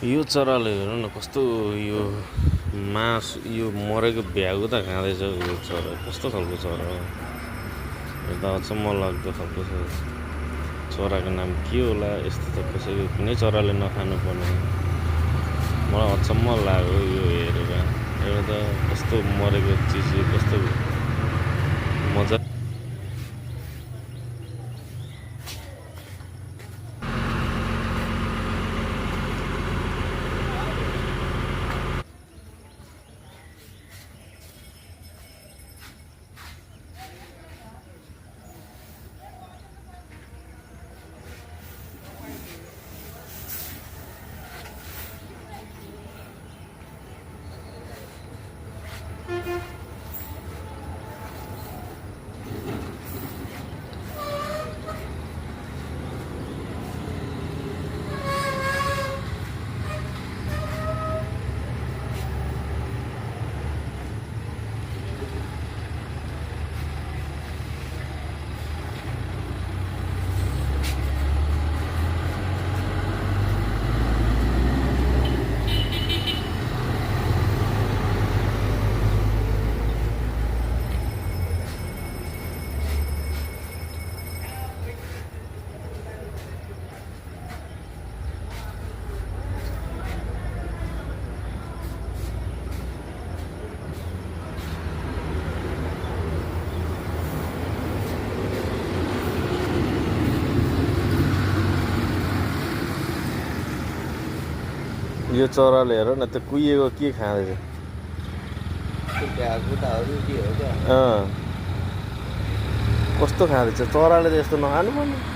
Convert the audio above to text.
यो चराले हेर्नु न कस्तो यो मास यो मरेको भ्यागु त खाँदैछ यो चरा कस्तो खालको चरा हो हेर्दा अचम्म लाग्दो खालको छ चराको नाम के होला यस्तो त कसैको कुनै चराले नखानु पर्ने मलाई अचम्म लाग्यो यो हेरेर एउटा त कस्तो मरेको चिज कस्तो मजा यो चराले हेर न त्यो कुहिएको के खाँदैछ कस्तो खाँदैछ चराले त यस्तो नखानु पर्ने